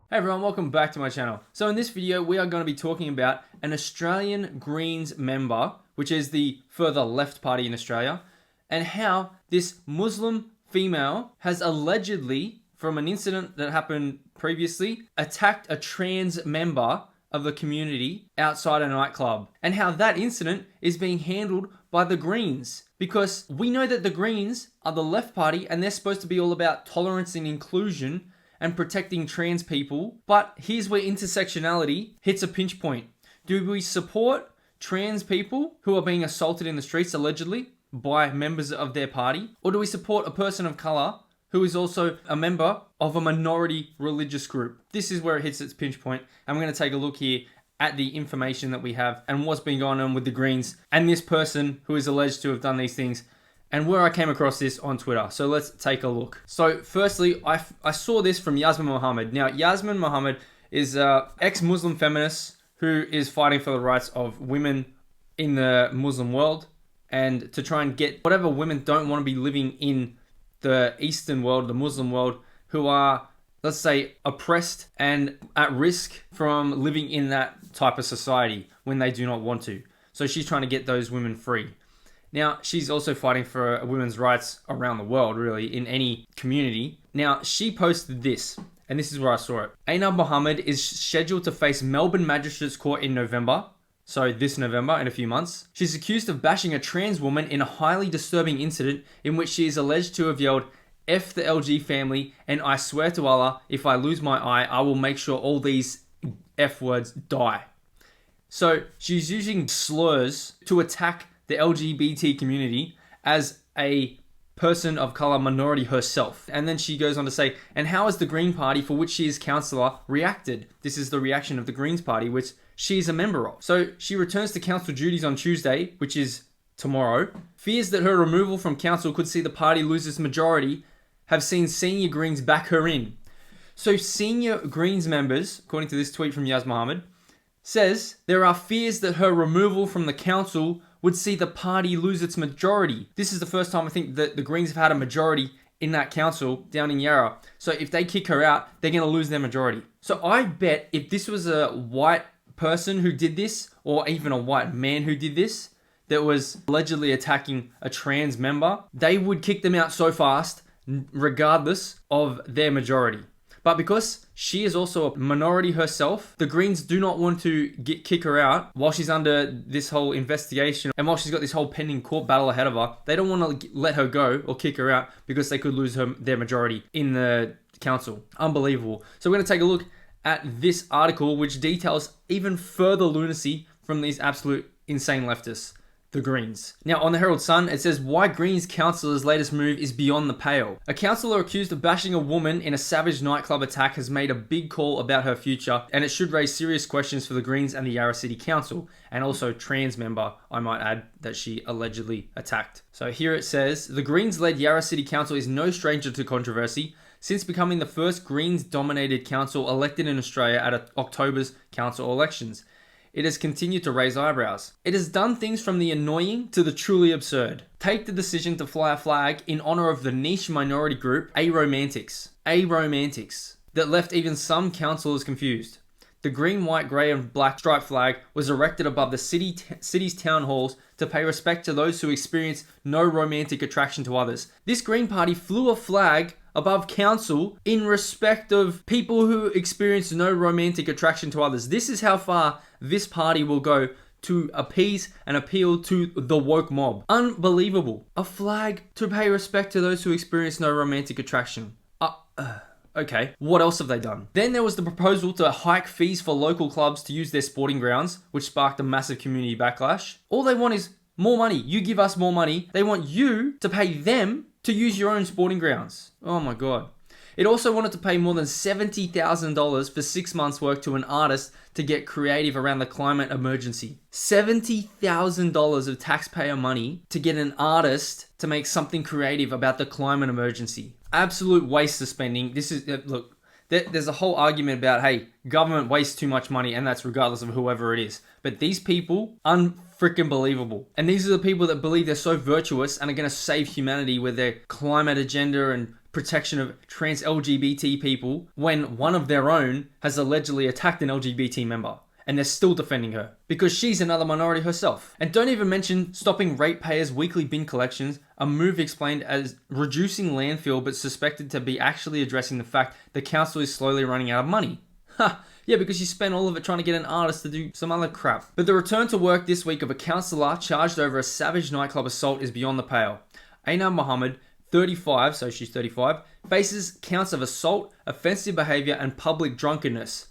Hey everyone, welcome back to my channel. So in this video, we are going to be talking about an Australian Greens member, which is the further left party in Australia, and how this Muslim female has allegedly, from an incident that happened previously, attacked a trans member of the community outside a nightclub, and how that incident is being handled by the Greens. Because we know that the Greens are the left party and they're supposed to be all about tolerance and inclusion and protecting trans people. But here's where intersectionality hits a pinch point. Do we support trans people who are being assaulted in the streets allegedly by members of their party? Or do we support a person of color who is also a member of a minority religious group? This is where it hits its pinch point. And we're going to take a look here at the information that we have and what's been going on with the Greens and this person who is alleged to have done these things, and where I came across this on Twitter. So let's take a look. So firstly, I saw this from Yasmin Mohammed. Now, Yasmin Mohammed is an ex-Muslim feminist who is fighting for the rights of women in the Muslim world and to try and get whatever women don't want to be living in the Eastern world, the Muslim world, who are, let's say, oppressed and at risk from living in that type of society when they do not want to. So she's trying to get those women free. Now, she's also fighting for women's rights around the world, really, in any community. Now, she posted this, and this is where I saw it. Aina Mohammed is scheduled to face Melbourne Magistrates Court in November. So this November, in a few months. She's accused of bashing a trans woman in a highly disturbing incident in which she is alleged to have yelled, "F the LG family, and I swear to Allah, if I lose my eye, I will make sure all these F words die." So she's using slurs to attack the LGBT community as a person of color minority herself. And then she goes on to say, and how has the Green Party, for which she is councillor, reacted? This is the reaction of the Greens Party, which she is a member of. So she returns to council duties on Tuesday, which is tomorrow. Fears that her removal from council could see the party lose its majority have seen senior Greens back her in. So senior Greens members, according to this tweet from Yas Mohammed, says there are fears that her removal from the council would see the party lose its majority. This is the first time I think that the Greens have had a majority in that council down in Yarra. So if they kick her out, they're going to lose their majority. So I bet if this was a white person who did this, or even a white man who did this, that was allegedly attacking a trans member, they would kick them out so fast, regardless of their majority. But because she is also a minority herself, the Greens do not want to kick her out while she's under this whole investigation and while she's got this whole pending court battle ahead of her. They don't want to let her go or kick her out because they could lose their majority in the council. Unbelievable. So we're going to take a look at this article, which details even further lunacy from these absolute insane leftists, the Greens. Now, on the Herald Sun, it says, why Greens councillor's latest move is beyond the pale. A councillor accused of bashing a woman in a savage nightclub attack has made a big call about her future, and it should raise serious questions for the Greens and the Yarra City Council, and also trans member, I might add, that she allegedly attacked. So here it says, the Greens-led Yarra City Council is no stranger to controversy, since becoming the first Greens-dominated council elected in Australia at October's council elections. It has continued to raise eyebrows. It has done things from the annoying to the truly absurd. Take the decision to fly a flag in honor of the niche minority group, Aromantics, that left even some councillors confused. The green, white, grey and black striped flag was erected above the city's town halls to pay respect to those who experience no romantic attraction to others. This Green Party flew a flag above council in respect of people who experience no romantic attraction to others. This is how far this party will go to appease and appeal to the woke mob. Unbelievable. A flag to pay respect to those who experience no romantic attraction. Okay, what else have they done? Then there was the proposal to hike fees for local clubs to use their sporting grounds, which sparked a massive community backlash. All they want is more money. You give us more money. They want you to pay them to use your own sporting grounds. Oh my God. It also wanted to pay more than $70,000 for 6 months' work to an artist to get creative around the climate emergency. $70,000 of taxpayer money to get an artist to make something creative about the climate emergency. Absolute waste of spending. This is, look, there's a whole argument about, hey, government wastes too much money, and that's regardless of whoever it is. But these people, unfreaking believable. And these are the people that believe they're so virtuous and are going to save humanity with their climate agenda and protection of trans LGBT people when one of their own has allegedly attacked an LGBT member. And they're still defending her because she's another minority herself. And don't even mention stopping ratepayers' weekly bin collections, a move explained as reducing landfill but suspected to be actually addressing the fact the council is slowly running out of money. Ha! Yeah, because you spent all of it trying to get an artist to do some other crap. But the return to work this week of a councillor charged over a savage nightclub assault is beyond the pale. Aina Mohammed, 35, so she's 35, faces counts of assault, offensive behaviour and public drunkenness.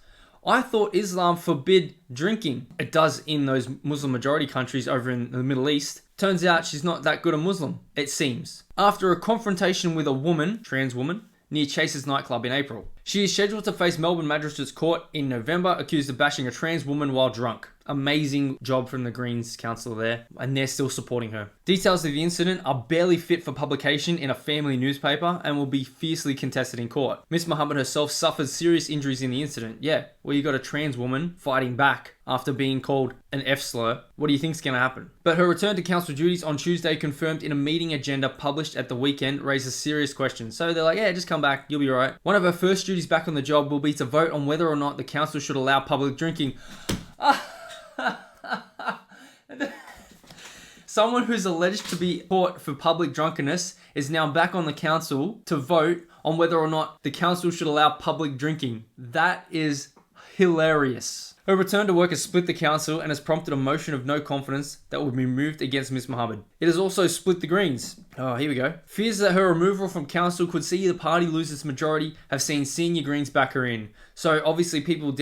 I thought Islam forbid drinking. It does in those Muslim majority countries over in the Middle East. Turns out she's not that good a Muslim, it seems. After a confrontation with a woman, trans woman, near Chase's nightclub in April. She is scheduled to face Melbourne Magistrates Court in November, accused of bashing a trans woman while drunk. Amazing job from the Greens councillor there, and they're still supporting her. Details of the incident are barely fit for publication in a family newspaper and will be fiercely contested in court. Miss Muhammad herself suffered serious injuries in the incident. Yeah, well, you got a trans woman fighting back after being called an F-slur. What do you think's going to happen? But her return to council duties on Tuesday, confirmed in a meeting agenda published at the weekend, raises serious questions. So they're like, yeah, just come back, you'll be alright. One of her first duties back on the job will be to vote on whether or not the council should allow public drinking. Someone who's alleged to be caught for public drunkenness is now back on the council to vote on whether or not the council should allow public drinking. That is hilarious. Her return to work has split the council and has prompted a motion of no confidence that would be moved against Miss Muhammad. It has also split the Greens. Oh, here we go. Fears that her removal from council could see the party lose its majority have seen senior Greens back her in. So obviously people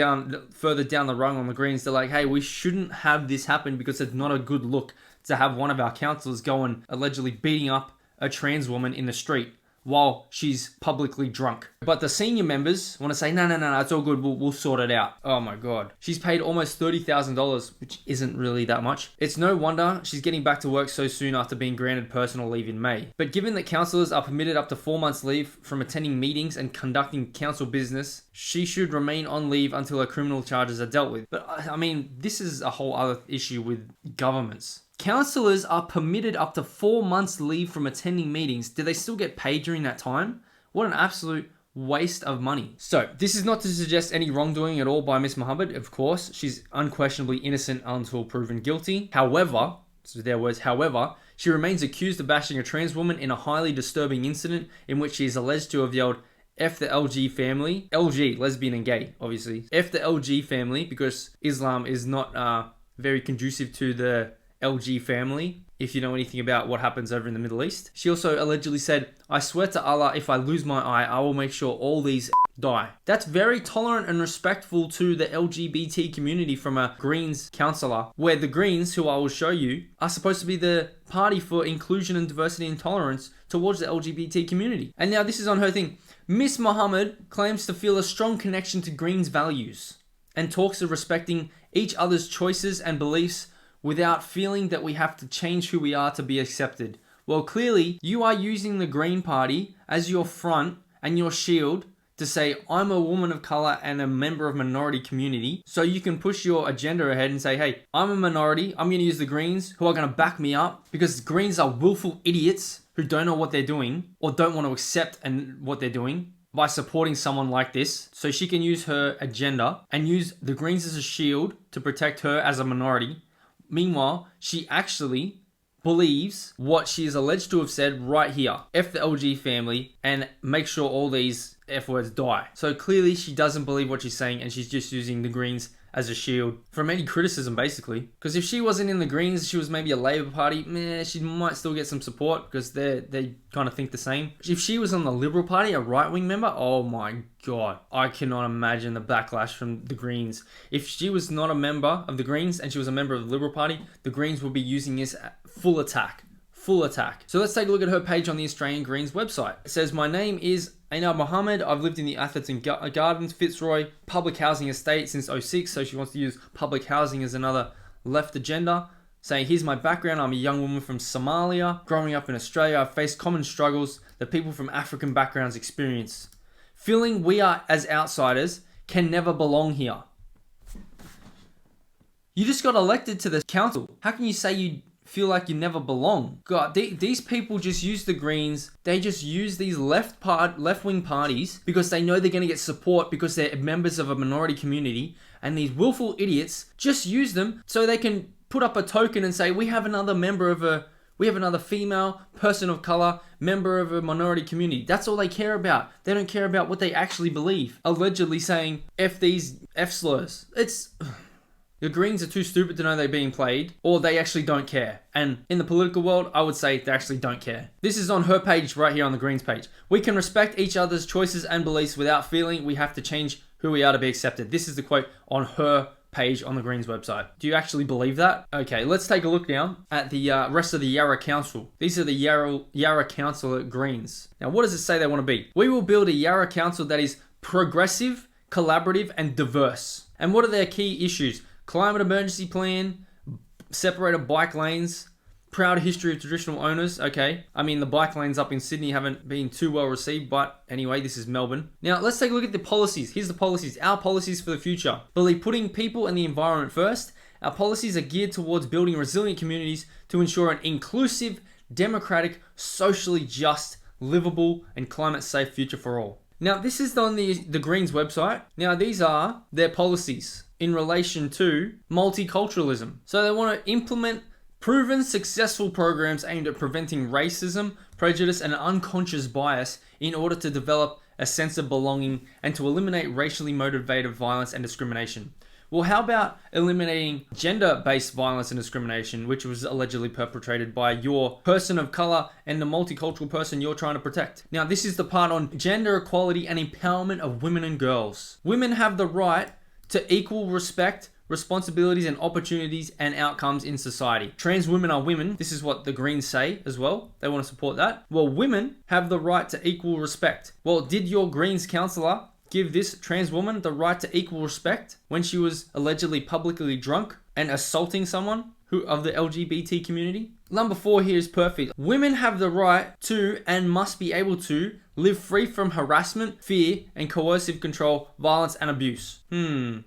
further down the rung on the Greens, they're like, hey, we shouldn't have this happen because it's not a good look to have one of our councillors go and allegedly beating up a trans woman in the street while she's publicly drunk. But the senior members want to say, no, it's all good, we'll sort it out. Oh my God. She's paid almost $30,000, which isn't really that much. It's no wonder she's getting back to work so soon after being granted personal leave in May. But given that councillors are permitted up to 4 months leave from attending meetings and conducting council business, she should remain on leave until her criminal charges are dealt with. But I mean, this is a whole other issue with governments. Councillors are permitted up to 4 months leave from attending meetings. Do they still get paid during that time? What an absolute waste of money. So, this is not to suggest any wrongdoing at all by Miss Muhammad, of course. She's unquestionably innocent until proven guilty. However, this is their words, however, she remains accused of bashing a trans woman in a highly disturbing incident in which she is alleged to have yelled, F the LG family. LG, lesbian and gay, obviously. F the LG family, because Islam is not very conducive to the LG family, if you know anything about what happens over in the Middle East. She also allegedly said, I swear to Allah, if I lose my eye, I will make sure all these die. That's very tolerant and respectful to the LGBT community from a Greens councillor, where the Greens, who I will show you, are supposed to be the party for inclusion and diversity and tolerance towards the LGBT community. And now this is on her thing. Miss Muhammad claims to feel a strong connection to Greens values and talks of respecting each other's choices and beliefs without feeling that we have to change who we are to be accepted. Well, clearly, you are using the Green Party as your front and your shield to say, I'm a woman of colour and a member of minority community, so you can push your agenda ahead and say, hey, I'm a minority, I'm going to use the Greens who are going to back me up, because Greens are willful idiots who don't know what they're doing or don't want to accept what they're doing by supporting someone like this. So she can use her agenda and use the Greens as a shield to protect her as a minority. Meanwhile, she actually believes what she is alleged to have said right here. F the LG family and make sure all these F words die. So clearly she doesn't believe what she's saying and she's just using the Greens as a shield from any criticism, basically. Because if she wasn't in the Greens, she was maybe a Labour Party, she might still get some support because they kind of think the same. If she was on the Liberal Party, a right-wing member, oh my God, I cannot imagine the backlash from the Greens. If she was not a member of the Greens and she was a member of the Liberal Party, the Greens would be using this full attack. Full attack. So let's take a look at her page on the Australian Greens website. It says, my name is Aina Mohammed. I've lived in the Atherton Gardens, Fitzroy, public housing estate since 2006. So she wants to use public housing as another left agenda. Saying, here's my background. I'm a young woman from Somalia. Growing up in Australia, I've faced common struggles that people from African backgrounds experience. Feeling we are, as outsiders, can never belong here. You just got elected to the council. How can you say you feel like you never belong. God, these people just use the Greens. They just use these left-wing parties because they know they're going to get support because they're members of a minority community. And these willful idiots just use them so they can put up a token and say, we have another female, person of color, member of a minority community. That's all they care about. They don't care about what they actually believe. Allegedly saying F these F slurs. The Greens are too stupid to know they're being played, or they actually don't care. And in the political world, I would say they actually don't care. This is on her page right here on the Greens page. We can respect each other's choices and beliefs without feeling we have to change who we are to be accepted. This is the quote on her page on the Greens website. Do you actually believe that? Okay, let's take a look now at the rest of the Yarra Council. These are the Yarra Council at Greens. Now, what does it say they want to be? We will build a Yarra Council that is progressive, collaborative, and diverse. And what are their key issues? Climate emergency plan, separated bike lanes, proud history of traditional owners. Okay, I mean the bike lanes up in Sydney haven't been too well received, but anyway, this is Melbourne. Now let's take a look at the policies. Here's the policies, our policies for the future. Believe putting people and the environment first. Our policies are geared towards building resilient communities to ensure an inclusive, democratic, socially just, livable, and climate safe future for all. Now this is on the Greens website. Now these are their policies in relation to multiculturalism. So they want to implement proven successful programs aimed at preventing racism, prejudice, and unconscious bias in order to develop a sense of belonging and to eliminate racially motivated violence and discrimination. Well, how about eliminating gender-based violence and discrimination, which was allegedly perpetrated by your person of color and the multicultural person you're trying to protect? Now, this is the part on gender equality and empowerment of women and girls. Women have the right to equal respect, responsibilities, and opportunities and outcomes in society. Trans women are women. This is what the Greens say as well. They want to support that. Well, women have the right to equal respect. Well, did your Greens councillor give this trans woman the right to equal respect when she was allegedly publicly drunk and assaulting someone of the LGBT community? Number 4 here is perfect. Women have the right to and must be able to live free from harassment, fear, and coercive control, violence, and abuse.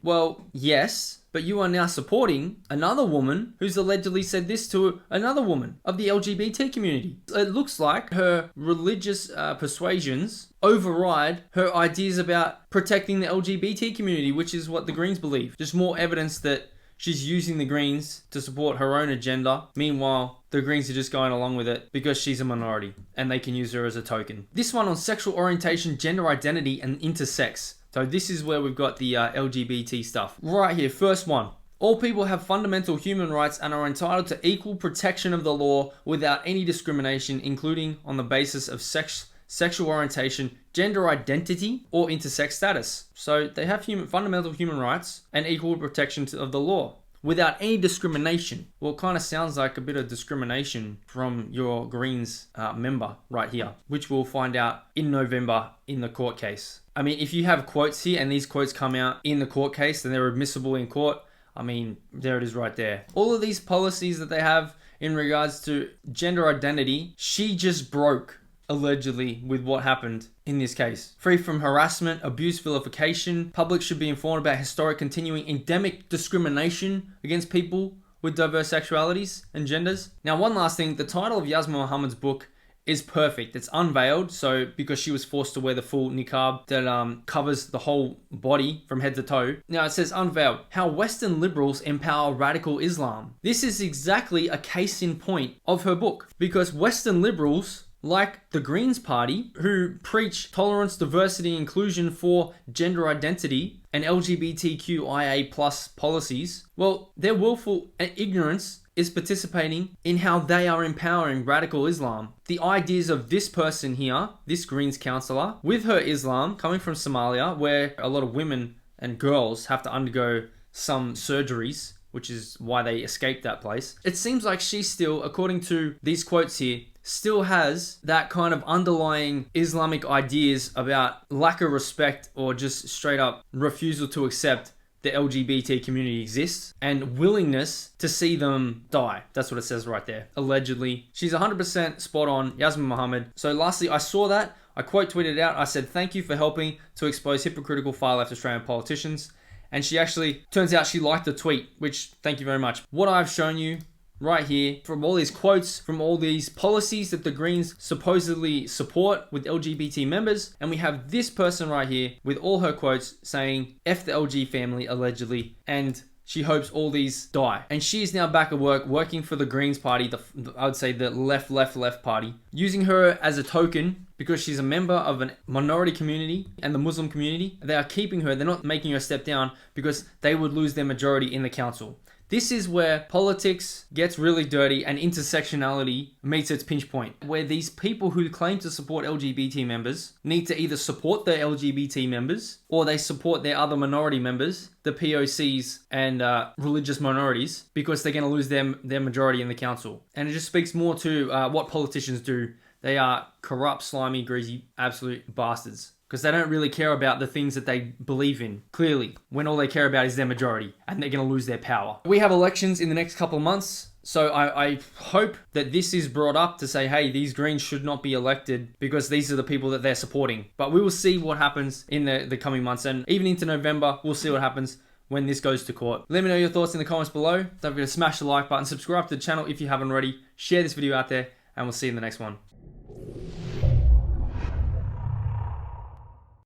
Well, yes, but you are now supporting another woman who's allegedly said this to another woman of the LGBT community. It looks like her religious persuasions override her ideas about protecting the LGBT community, which is what the Greens believe. Just more evidence that she's using the Greens to support her own agenda. Meanwhile, the Greens are just going along with it because she's a minority and they can use her as a token. This one on sexual orientation, gender identity, and intersex. So this is where we've got the LGBT stuff. Right here, first one. All people have fundamental human rights and are entitled to equal protection of the law without any discrimination, including on the basis of sexual orientation, gender identity, or intersex status. So they have fundamental human rights and equal protection of the law without any discrimination. Well, it kind of sounds like a bit of discrimination from your Greens member right here, which we'll find out in November in the court case. I mean, if you have quotes here and these quotes come out in the court case, then they're admissible in court. I mean, there it is right there. All of these policies that they have in regards to gender identity, she just broke allegedly with what happened in this case. Free from harassment, abuse, vilification. Public should be informed about historic, continuing, endemic discrimination against people with diverse sexualities and genders. Now, one last thing. The title of Yasmin Mohammed's book is perfect. It's unveiled, so because she was forced to wear the full niqab that covers the whole body from head to toe. Now it says unveiled, how Western liberals empower radical Islam. This is exactly a case in point of her book, because Western liberals, like the Greens Party, who preach tolerance, diversity, inclusion for gender identity and LGBTQIA plus policies, well, their willful ignorance is participating in how they are empowering radical Islam. The ideas of this person here, this Greens councillor, with her Islam coming from Somalia, where a lot of women and girls have to undergo some surgeries, which is why they escaped that place. It seems like she still, according to these quotes here, still has that kind of underlying Islamic ideas about lack of respect or just straight up refusal to accept the LGBT community exists and willingness to see them die. That's what it says right there. Allegedly. She's 100% spot on, Yasmin Mohammed. So lastly, I saw that. I quote tweeted out. I said, thank you for helping to expose hypocritical far left Australian politicians. And she actually, turns out she liked the tweet, which thank you very much. What I've shown you right here from all these quotes, from all these policies that the Greens supposedly support with LGBT members. And we have this person right here with all her quotes saying F the LG family, allegedly, and she hopes all these die. And she is now back at work, working for the Greens party, I would say the left party, using her as a token because she's a member of a minority community and the Muslim community. They are keeping her. They're not making her step down because they would lose their majority in the council. This is where politics gets really dirty and intersectionality meets its pinch point, where these people who claim to support LGBT members need to either support the LGBT members or they support their other minority members, the POCs and religious minorities, because they're going to lose their majority in the council. And it just speaks more to what politicians do. They are corrupt, slimy, greasy, absolute bastards. Because they don't really care about the things that they believe in, clearly, when all they care about is their majority, and they're going to lose their power. We have elections in the next couple of months, so I hope that this is brought up to say, hey, these Greens should not be elected because these are the people that they're supporting. But we will see what happens in the coming months, and even into November, we'll see what happens when this goes to court. Let me know your thoughts in the comments below. Don't forget to smash the like button, subscribe to the channel if you haven't already, share this video out there, and we'll see you in the next one.